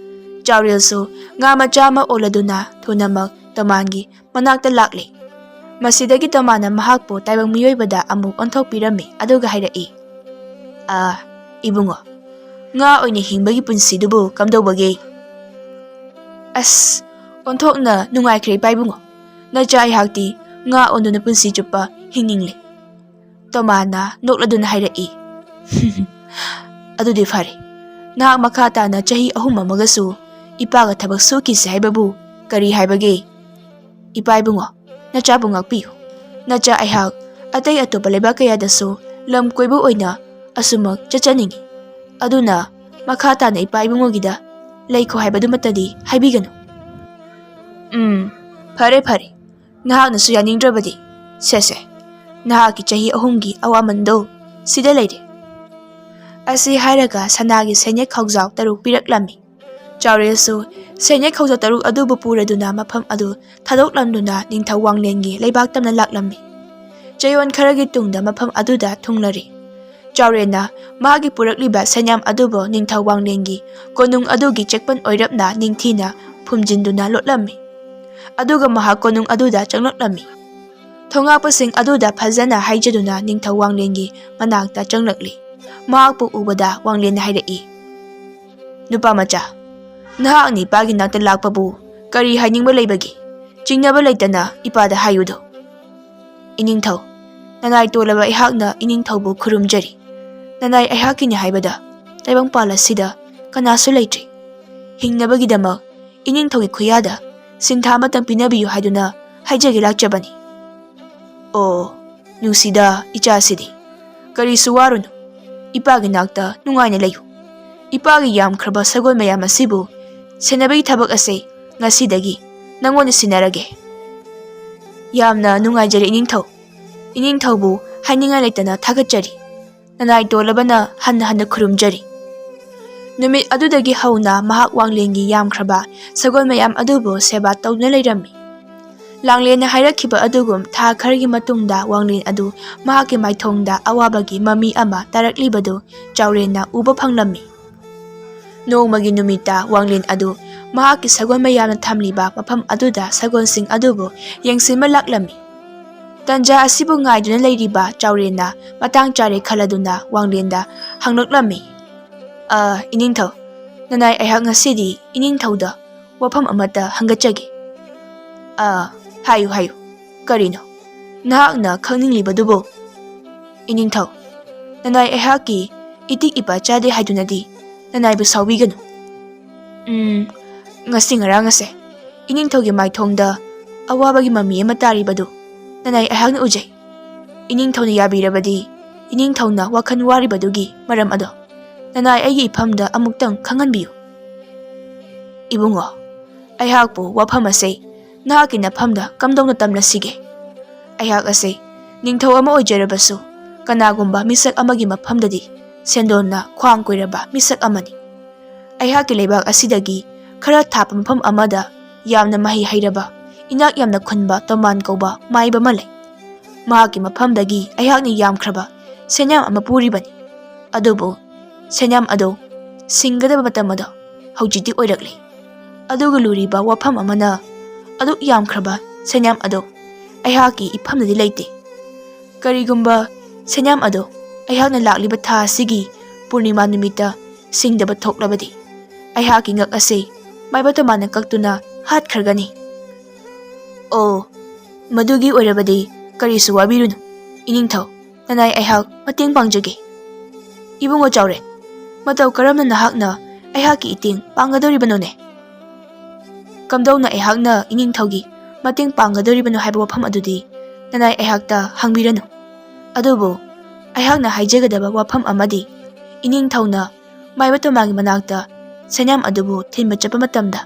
ꯆꯥꯎꯔꯦꯜꯁꯨ ꯉꯥ ꯃꯆꯥ ꯑꯃ ꯑꯣꯜꯂꯗꯨꯅ ꯊꯨꯅꯃꯛ ꯇꯣꯃꯥꯟꯒꯤ ꯃꯅꯥꯛꯇ ꯂꯥꯛꯂꯤ꯫ ꯃꯁꯤꯗꯒꯤ ꯇꯣꯃꯥꯅ ꯃꯍꯥꯛꯄꯨ ꯇꯥꯏꯕꯪ ꯃꯤꯑꯣꯏꯕꯗ ꯑꯃꯨꯛ ꯑꯣꯟꯊꯣꯛꯄꯤꯔꯝꯃꯤ ꯑꯗꯨꯒ ꯍꯥꯏꯔꯛꯏ, "ꯏꯕꯨꯡꯉꯣ, ꯉꯥ ꯑꯣꯏꯅ ꯍꯤꯡꯕꯒꯤ ꯄꯨꯟꯁꯤꯗꯨꯕꯨ ꯀꯝꯗꯧꯕꯒꯦ?" "ꯑꯁ, ꯑꯣꯟꯊꯣꯛꯅ ꯅꯨꯡꯉꯥꯏꯈ꯭ꯔꯦ ꯏꯄꯥ ꯏꯕꯨꯡꯉꯣ, ꯅꯆꯥ ꯑꯩꯍꯥꯛꯇꯤ ꯉꯥ ꯑꯣꯟꯗꯨꯅ ꯄꯨꯟꯁꯤ ꯆꯨꯞꯄ ꯍꯤꯡꯅꯤꯡꯂꯦ." ꯇꯣꯃꯥꯅ ꯅꯣꯛꯂꯗꯨꯅ ꯍꯥꯏꯔꯛꯏ, "ꯑꯗꯨꯗꯤ ꯐꯔꯦ, ꯅꯍꯥꯛ ꯃꯈꯥ ꯇꯥꯅ ꯆꯍꯤ 3 ꯑꯃꯒꯁꯨ ꯏꯄꯥꯒ ꯊꯕꯛ ꯁꯨꯈꯤꯁꯦ ꯍꯥꯏꯕꯕꯨ ꯀꯔꯤ ꯍꯥꯏꯕꯒꯦ? ꯏꯄꯥ ꯏꯕꯨꯡꯉꯣ, ꯅꯆꯥꯕꯨ ꯉꯥꯛꯄꯤꯌꯨ꯫ ꯅꯆꯥ ꯑꯩꯍꯥꯛ ꯑꯇꯩ ꯑꯇꯣꯞꯄ ꯂꯩꯕꯥꯛ ꯀꯌꯥꯗꯁꯨ ꯂꯝ ꯀꯣꯏꯕ ꯑꯣꯏꯅ ꯑꯁꯨꯃꯛ ꯆꯠꯆꯅꯤꯡꯉꯤ꯫ ꯑꯗꯨꯅ ꯃꯈꯥ ꯇꯥꯅ ꯏꯄꯥ ꯏꯕꯨꯡꯉꯣꯒꯤꯗ ꯂꯩꯈꯣ ꯍꯥꯏꯕꯗꯨꯃꯠꯇꯗꯤ ꯍꯥꯏꯕꯤꯒꯅꯨ." "ꯐꯔꯦ ꯐꯔꯦ, ꯅꯍꯥꯛꯅꯁꯨ ꯌꯥꯅꯤꯡꯗ꯭ꯔꯕꯗꯤ ꯁꯦ ꯅꯍꯥꯛꯀꯤ ꯆꯍꯤ 3ꯒꯤ ꯑꯋꯥꯃꯟꯗꯣ ꯁꯤꯗ ꯂꯩꯔꯦ." ꯑꯁꯤ ꯍꯥꯏꯔꯒ ꯁꯅꯥꯒꯤ ꯁꯦꯟꯌꯦꯛ ꯈꯥꯎꯖꯥꯎ 6 ꯄꯤꯔꯛꯂꯝꯃꯤ꯫ ꯆꯥꯎꯔꯦꯜꯁꯨ ꯁꯦꯟꯌꯦꯛ ꯈꯥꯎꯖꯥꯎ 6 ꯑꯗꯨꯕꯨ ꯄꯨꯔꯗꯨꯅ ꯃꯐꯝ ꯑꯗꯨ ꯊꯥꯗꯣꯛꯂꯝꯗꯨꯅ ꯅꯤꯡꯊꯧ ꯋꯥꯡꯂꯦꯟꯒꯤ ꯂꯩꯕꯥꯛ ꯇꯝꯅ ꯂꯥꯛꯂꯝꯃꯤ꯫ ꯆꯌꯣꯜ ꯈꯔꯒꯤ ꯇꯨꯡꯗ ꯃꯐꯝ ꯑꯗꯨꯗ ꯊꯨꯡꯂꯔꯤ꯫ ꯆꯥꯎꯔꯦꯟꯅ ꯃꯍꯥꯛꯀꯤ ꯄꯨꯔꯛꯂꯤꯕ ꯁꯦꯟꯌꯥꯝ ꯑꯗꯨꯕꯨ ꯅꯤꯡꯊꯧ ꯋꯥꯡꯂꯦꯟꯒꯤ ꯀꯣꯅꯨꯡ ꯑꯗꯨꯒꯤ ꯆꯦꯛꯄꯟ ꯑꯣꯏꯔꯞꯅ ꯅꯤꯡꯊꯤꯅ ꯐꯨꯝꯖꯤꯟꯗꯨꯅ ꯂꯣꯠꯂꯝꯃꯤ꯫ ꯑꯗꯨꯒ ꯃꯍꯥꯛ ꯀꯣꯅꯨꯡ ꯑꯗꯨꯗ ꯆꯪꯂꯛꯂꯝꯃꯤ꯫ ꯊꯣꯉꯥꯛꯄꯁꯤꯡ ꯑꯗꯨꯗ ꯐꯖꯅ ꯍꯥꯏꯖꯗꯨꯅ ꯅꯤꯡꯊꯧ ꯋꯥꯡꯂꯦꯟꯒꯤ ꯃꯅꯥꯛꯇ ꯆꯪꯂꯛꯂꯤ꯫ ꯃꯍꯥꯛꯄꯨ ꯎꯕꯗ ꯋꯥꯡꯂꯦꯟꯅ ꯍꯥꯏꯔꯛꯏ, "ꯅꯨꯄꯥꯃꯆꯥ, ꯅꯍꯥꯛꯅ ꯏꯄꯥꯒꯤ ꯅꯥꯛꯇ ꯂꯥꯛꯄꯕꯨ ꯀꯔꯤ ꯍꯥꯏꯅꯤꯡꯕ ꯂꯩꯕꯒꯦ? ꯆꯤꯡꯅꯕ ꯂꯩꯇꯅ ꯏꯄꯥꯗ ꯍꯥꯏꯌꯨꯗꯣ." "ꯏꯅꯤꯡꯊꯧ, ꯅꯅꯥꯏ ꯇꯣꯜꯂꯕ ꯑꯩꯍꯥꯛꯅ ꯏꯅꯤꯡꯊꯧꯕꯨ ꯈꯨꯔꯨꯝꯖꯔꯤ꯫ ꯅꯅꯥꯏ ꯑꯩꯍꯥꯛꯀꯤꯅꯤ ꯍꯥꯏꯕꯗ ꯇꯥꯏꯕꯪꯄꯥꯜ ꯑꯁꯤꯗ ꯀꯅꯥꯁꯨ ꯂꯩꯇ꯭ꯔꯤ꯫ ꯍꯤꯡꯅꯕꯒꯤꯗꯃꯛ ꯏꯅꯤꯡꯊꯧꯒꯤ ꯈꯨꯌꯥꯗ ꯁꯤꯟꯊꯥ ꯑꯃꯇꯪ ꯄꯤꯅꯕꯤꯌꯨ ꯍꯥꯏꯗꯨꯅ ꯍꯥꯏꯖꯒꯦ ꯂꯥꯛꯆꯕꯅꯤ." "ꯑꯣ, ꯅꯨꯡꯁꯤꯗ ꯏꯆꯥꯁꯤꯗꯤ, ꯀꯔꯤꯁꯨ ꯋꯥꯔꯨꯅꯨ, ꯏꯄꯥꯒꯤ ꯅꯥꯛꯇ ꯅꯨꯡꯉꯥꯏꯅ ꯂꯩꯌꯨ꯫ ꯏꯄꯥꯒꯤ ꯌꯥꯝꯈ꯭ꯔꯕ ꯁꯒꯣꯜ ꯃꯌꯥꯝ ꯑꯁꯤꯕꯨ ꯁꯦꯟꯅꯕꯒꯤ ꯊꯕꯛ ꯑꯁꯤ ꯉꯁꯤꯗꯒꯤ ꯅꯪꯉꯣꯟꯗ ꯁꯤꯟꯅꯔꯒꯦ." "ꯌꯥꯝꯅ ꯅꯨꯡꯉꯥꯏꯖꯔꯦ ꯏꯅꯤꯡꯊꯧ꯫ ꯏꯅꯤꯡꯊꯧꯕꯨ ꯍꯥꯏꯅꯤꯡꯉꯥꯏ ꯂꯩꯇꯅ ꯊꯥꯒꯠꯆꯔꯤ꯫ ꯅꯅꯥꯏ ꯇꯣꯜꯂꯕꯅ ꯍꯟꯅ ꯍꯟꯅ ꯈꯨꯔꯨꯝꯖꯔꯤ." ꯅꯨꯃꯤꯠ ꯑꯗꯨꯗꯒꯤ ꯍꯧꯅ ꯃꯍꯥꯛ ꯋꯥꯡꯂꯦꯟꯒꯤ ꯌꯥꯝꯈ꯭ꯔꯕ ꯁꯒꯣꯜ ꯃꯌꯥꯝ ꯑꯗꯨꯕꯨ ꯁꯦꯕꯥ ꯇꯧꯗꯨꯅ ꯂꯩꯔꯝꯃꯤ꯫ ꯂꯥꯡꯂꯦꯟꯅ ꯍꯥꯏꯔꯛꯈꯤꯕ ꯑꯗꯨꯒꯨꯝ ꯊꯥ ꯈꯔꯒꯤ ꯃꯇꯨꯡꯗ ꯋꯥꯡꯂꯦꯟ ꯑꯗꯨ ꯃꯍꯥꯛꯀꯤ ꯃꯥꯏꯊꯣꯡꯗ ꯑꯋꯥꯕꯒꯤ ꯃꯃꯤ ꯑꯃ ꯇꯥꯔꯛꯂꯤꯕꯗꯨ ꯆꯥꯎꯔꯦꯟꯅ ꯎꯕ ꯐꯪꯂꯝꯃꯤ꯫ Noongmagi numita Wanglin adu mahakki sagon mayamna thamliba mafam aduda sagonsing adubu yengsinma laklami. Tanja asibu ngaiduna leiriba Chaurena matang chare khaladuna Wanglinda hangnoklami. Iningthau nanai aihak ngasidi iningthauda wafam amata hangachagi. Hayu karino nahakna khangninglibadubo. Iningthau nanai aihakki itik ipa chade haidunadi nanaibu sawbiganu. Ngasi ngarang ase iningthaugi maithongda awabagi mami ama taribadu nanai aihakna ujai. Iningthauna yabirabadi iningthauna wakhan waribadugi maram ado nanai aigi iphamda amuktang khanganbiyu. Ibungo aihakpu wafam ase nahakki nafamda kamdongna tamlasige. Aihak ase ningthau ama oijarabasu kanagumba misak amagi mafamdadi sendonna khwang koiraba misak amani. Aihakki leibak asidagi khara thapa mafam amada yamna mahi hairaba inak yamna khunba toman kauba maiba malai. Mahakki mafamdagi aihakni yamkhraba senyam ama puribani. Adubu senyam ado singgadaba matam ado haujiti oirakli. Aduga luriba wafam amana adu yamkhraba senyam ado aihakki iphamdadi leite. Karigumba senyam ado aihakna lakliba tha asigi Purnima numita singdaba thoklabadi aihakki ngak ase maiba tomana kaktuna hatkhargani. Madugi oirabadi karisu wabirunu. Iningthau nanai aihak mateng pangjage. Ibungo Chauren matau karamna nahakna aihakki iting panggadoribanone. Kamdongna aihakna iningthaugi mateng panggadoribano haiba wafam adudi nanai aihakta hangbiranu. Adubu aihakna haijagadaba wafam amadi iningthauna maiba tomangi manakta senyam adubu thinba chapa matamda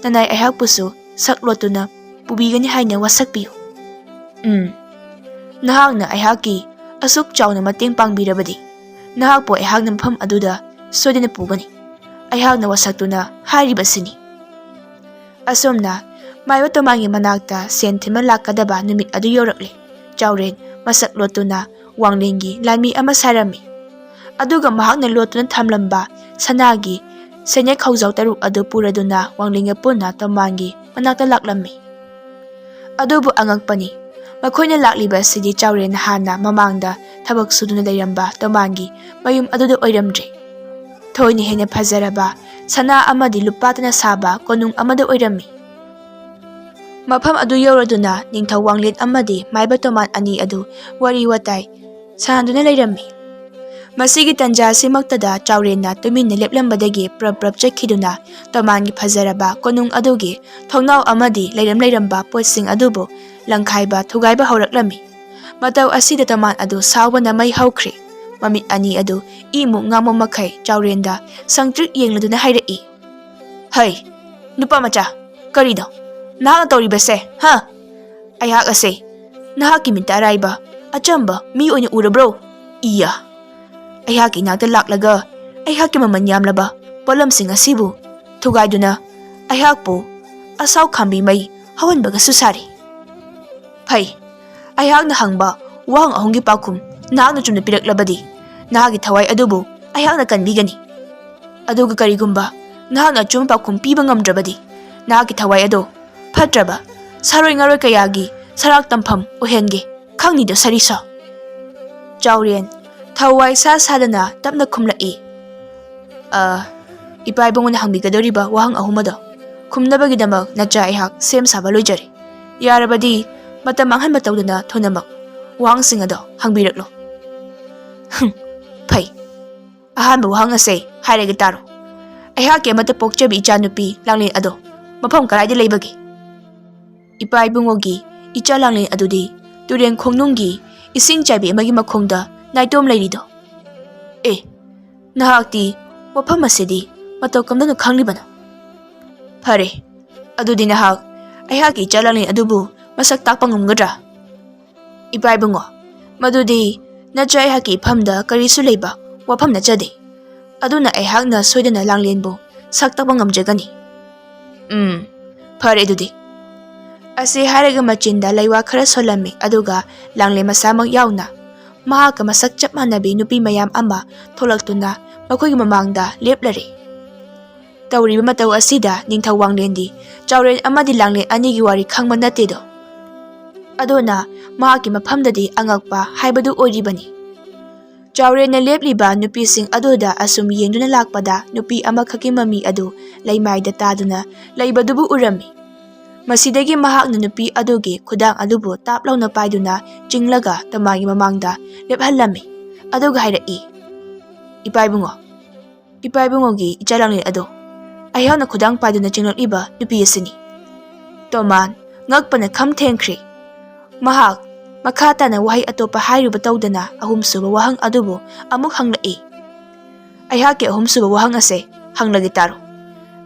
nanai aihakpusu saklotuna pubigani haina wasakpiyu. Nahakna aihakki asuk chauna mateng pangbirabadi nahakpo aihakna mafam aduda soidana pugani. Aihakna wasaktuna hairibasini. Asomna maiba tomangi manakta sen thinma lakadaba numit adu yorakle. Chauren masak lotuna Wanglingi lanmi ama sarami. Aduga mahakna lotuna thamlamba sanagi senyek haujau taruk adu puraduna Wanglinga punna tomangi manakta laklami. Adubu angakpani makhoina lakliba sidi Chauren hana mamangda thabak suduna leiramba tomangi mayum aduda oiramdre. Thoini hena phajaraba sana amadi lupatana saba konung amada oirami. Mafam adu yoraduna ningthau Wanglin amadi maiba toman ani adu wari watai sanaduna leirami. Masigi tanja simaktada Chaurenna tuminna leplambadagi prab chakhiduna tomangi phajaraba konung adugi thongnau amadi leiramba potsing adubu langkhaiba thugaiba hauраklami. Matau asida toman adu sawbana mai haukhri. Mamit ani adu imu ngamo makhai Chaurenda sangtrik yengladuna hairai. Hai nupa macha karido nahakna tauribase ha? Aihak ase nahakki minta araiba achamba mi oina urabro? Iya aihakki nakta laklaga aihakki maman yamlaba polamsing asibu thugaiduna aihakpu asaw khambi mai hawanbaga susari. Phai aihakna hangba wahang ahonggi pakhum nahakna chumna piraklabadi nahakki thawai adubu aihakna kanbigani. Aduga karigumba nahakna chum pakhum piba ngamdrabadi nahakki thawai ado fatraba saroi ngaroi kayagi sarak tampham ohenge khangnido sarisa. Chauren thawai sa sadana tapna khumlai. Ipai bongona hangbigadoriba wahang ahumado khumnabagidamak nacha aihak sem saba loijari. Yarabadi matam manghanba tawduna thonamak wahangsing ado hangbiraklo. Phai ahanba wahang ase hairaga taro. Aihakki amata pokchabi ichanupi Langlin ado mafam karaida leibagi. Ipai bungogi icha Langlin adudi turen khongnunggi ising chaibi amagi makhongda naitom leirido. Nahakti wafam asidi matau kamdana khanglibana. Phare adudi nahak aihakki icha Langlin adubu masak takpa ngamgadra? Ipai bungo madudi nacha aihakki iphamda karisu leiba wafam nachade. Aduna aihakna soidana Langlinbu sak takpa ngamjagani. Phare adudi ase haraga machinda laiwa khara solami aduga Langlin masamak yauna mahakka masak chap manabi nupi mayam ama tholaktuna makhoi mamangda leplare. ꯇꯧꯔꯤꯕ ꯃꯇꯧ ꯑꯁꯤꯗ ꯅꯤꯡꯊꯧ ꯋꯥꯡꯂꯦꯟꯗꯤ ꯆꯥꯎꯔꯦꯟ ꯑꯃꯗꯤ ꯂꯥꯡꯂꯦꯟ ꯑꯅꯤꯒꯤ ꯋꯥꯔꯤ ꯈꯪꯕ ꯅꯠꯇꯦꯗꯣ꯫ ꯑꯗꯨꯅ ꯃꯍꯥꯛꯀꯤ ꯃꯐꯝꯗꯗꯤ ꯑꯉꯛꯄ ꯍꯥꯏꯕꯗꯨ ꯑꯣꯏꯔꯤꯕꯅꯤ꯫ ꯆꯥꯎꯔꯦꯟꯅ ꯂꯦꯞꯂꯤꯕ ꯅꯨꯄꯤꯁꯤꯡ ꯑꯗꯨꯗ ꯑꯁꯨꯝ ꯌꯦꯡꯗꯨꯅ ꯂꯥꯛꯄꯗ ꯅꯨꯄꯤ ꯑꯃꯈꯛꯀꯤ ꯃꯃꯤ ꯑꯗꯨ ꯂꯩꯃꯥꯏꯗ ꯇꯥꯗꯨꯅ ꯂꯩꯕꯗꯨꯕꯨ ꯎꯔꯝꯃꯤ꯫ ꯃꯁꯤꯗꯒꯤ ꯃꯍꯥꯛꯅ ꯅꯨꯄꯤ ꯑꯗꯨꯒꯤ ꯈꯨꯗꯥꯡ ꯑꯗꯨꯕꯨ ꯇꯥꯞ ꯂꯥꯎꯅ ꯄꯥꯏꯗꯨꯅ ꯆꯤꯡꯂꯒ ꯇꯝꯃꯥꯒꯤ ꯃꯃꯥꯡꯗ ꯂꯦꯞꯍꯜꯂꯝꯃꯤ꯫ ꯑꯗꯨꯒ ꯍꯥꯏꯔꯛꯏ, "ꯏꯄꯥꯏꯕꯨꯡꯉꯣ, ꯏꯄꯥꯏꯕꯨꯡꯉꯣꯒꯤ ꯏꯆꯥ ꯂꯥꯡꯂꯦꯟ ꯑꯗꯣ ꯑꯩꯍꯥꯛꯅ ꯈꯨꯗꯥꯡ ꯄꯥꯏꯗꯨꯅ ꯆꯤꯡꯂꯛꯂꯤꯕ ꯅꯨꯄꯤ ꯑꯁꯤꯅꯤ꯫" ꯇꯣꯃꯥꯟ ꯉꯛꯄꯅ ꯈꯝ ꯊꯦꯡꯈ꯭ꯔꯤ꯫ ꯃꯍꯥꯛ ꯃꯈꯥ ꯇꯥꯅ ꯋꯥꯍꯩ ꯑꯇꯣꯞꯄ ꯍꯥꯏꯔꯨꯕ ꯇꯧꯗꯅ ꯑꯍꯨꯝꯁꯨꯕ ꯋꯥꯍꯪ ꯑꯗꯨꯕꯨ ꯑꯃꯨꯛ ꯍꯪꯂꯛꯏ꯫ "ꯑꯩꯍꯥꯛꯀꯤ ꯑꯍꯨꯝꯁꯨꯕ ꯋꯥꯍꯪ ꯑꯁꯦ ꯍꯪꯂꯒꯦ ꯇꯥꯔꯣ꯫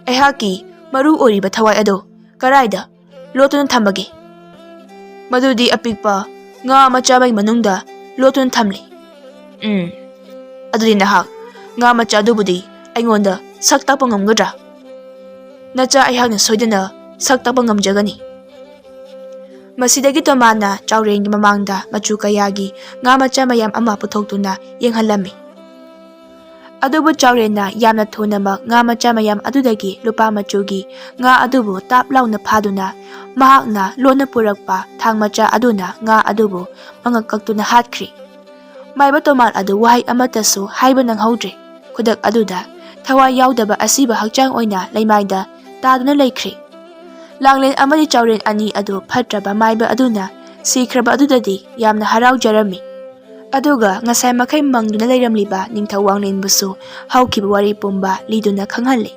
ꯑꯩꯍꯥꯛꯀꯤ ꯃꯔꯨ ꯑꯣꯏꯔꯤꯕ ꯊꯋꯥꯏ ꯑꯗꯣ ꯀꯔꯥꯏꯗ ꯂꯣꯠꯇꯨꯅ ꯊꯝꯕꯒꯦ?" "ꯃꯗꯨꯗꯤ ꯑꯄꯤꯛꯄ ꯉꯥ ꯃꯆꯥ ꯑꯃꯒꯤ ꯃꯅꯨꯡꯗ ꯂꯣꯠꯇꯨꯅ ꯊꯝꯂꯤ." "ꯑꯗꯨꯗꯤ ꯅꯍꯥꯛ ꯉꯥ ꯃꯆꯥ ꯑꯗꯨꯕꯨꯗꯤ ꯑꯩꯉꯣꯟꯗ ꯁꯛ ꯇꯥꯛꯄ ꯉꯝꯒꯗ꯭ꯔꯥ?" "ꯅꯆꯥ ꯑꯩꯍꯥꯛꯅ ꯁꯣꯏꯗꯅ ꯁꯛ ꯇꯥꯛꯄ ꯉꯝꯖꯒꯅꯤ꯫" ꯃꯁꯤꯗꯒꯤ ꯇꯣꯃꯥꯟꯅ ꯆꯥꯎꯔꯦꯟꯒꯤ ꯃꯃꯥꯡꯗ ꯃꯆꯨ ꯀꯌꯥꯒꯤ ꯉꯥ ꯃꯆꯥ ꯃꯌꯥꯝ ꯑꯃ ꯄꯨꯊꯣꯛꯇꯨꯅ ꯌꯦꯡꯍꯜꯂꯝꯃꯤ꯫ ꯑꯗꯨꯕꯨ ꯆꯥꯎꯔꯦꯟꯅ ꯌꯥꯝꯅ ꯊꯨꯅꯃꯛ ꯉꯥ ꯃꯆꯥ ꯃꯌꯥꯝ ꯑꯗꯨꯗꯒꯤ ꯂꯨꯄꯥ ꯃꯆꯨꯒꯤ ꯉꯥ ꯑꯗꯨꯕꯨ ꯇꯥꯞ ꯂꯥꯎꯅ ꯐꯥꯗꯨꯅ ꯃꯍꯥꯛꯅ ꯂꯣꯟꯅ ꯄꯨꯔꯛꯄ ꯊꯥꯡ ꯃꯆꯥ ꯑꯗꯨꯅ ꯉꯥ ꯑꯗꯨꯕꯨ ꯃꯉꯛ ꯀꯛꯇꯨꯅ ꯍꯥꯠꯈ꯭ꯔꯤ꯫ ꯃꯥꯏꯕ ꯇꯣꯃꯥꯟ ꯑꯗꯨ ꯋꯥꯍꯩ ꯑꯃꯠꯇꯁꯨ ꯍꯥꯏꯕ ꯅꯪꯍꯧꯗ꯭ꯔꯦ꯫ ꯈꯨꯗꯛ ꯑꯗꯨꯗ ꯊꯋꯥꯏ ꯌꯥꯎꯗꯕ ꯑꯁꯤꯕ ꯍꯛꯆꯥꯡ ꯑꯣꯏꯅ ꯂꯩꯃꯥꯏꯗ ꯇꯥꯗꯨꯅ ꯂꯩꯈ꯭ꯔꯤ꯫ ꯂꯥꯡꯂꯦꯟ ꯑꯃꯗꯤ ꯆꯥꯎꯔꯦꯟ ꯑꯅꯤ ꯑꯗꯨ ꯐꯠꯇ꯭ꯔꯕ ꯃꯥꯏꯕ ꯑꯗꯨꯅ ꯁꯤꯈ꯭ꯔꯕ ꯑꯗꯨꯗꯗꯤ ꯌꯥꯝꯅ ꯍꯔꯥꯎꯖꯔꯝꯃꯤ꯫ ꯑꯗꯨꯒ ꯉꯁꯥꯏ ꯃꯈꯩ ꯃꯪꯗꯨꯅ ꯂꯩꯔꯝꯂꯤꯕ ꯅꯤꯡꯊꯧ ꯋꯥꯡꯂꯦꯟꯕꯨꯁꯨ ꯍꯧꯈꯤꯕ ꯋꯥꯔꯤ ꯄꯨꯝꯕ ꯂꯤꯗꯨꯅ ꯈꯪꯍꯜꯂꯤ꯫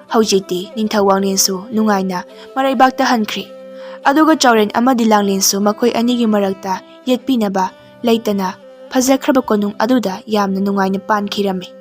ꯍꯧꯖꯤꯛꯇꯤ ꯅꯤꯡꯊꯧ ꯋꯥꯡꯂꯦꯟꯁꯨ ꯅꯨꯡꯉꯥꯏꯅ ꯃꯔꯩꯕꯥꯛ ꯇꯥꯍꯟꯈ꯭ꯔꯤ꯫ ꯑꯗꯨꯒ ꯆꯥꯎꯔꯦꯟ ꯑꯃꯗꯤ ꯂꯥꯡꯂꯦꯟꯁꯨ ꯃꯈꯣꯏ ꯑꯅꯤꯒꯤ ꯃꯔꯛꯇ ꯌꯦꯠꯄꯤꯅꯕ ꯂꯩꯇꯅ ꯐꯖꯈ꯭ꯔꯕ ꯀꯣꯅꯨꯡ ꯑꯗꯨꯗ ꯌꯥꯝꯅ ꯅꯨꯡꯉꯥꯏꯅ ꯄꯥꯟꯈꯤꯔꯝꯃꯤ꯫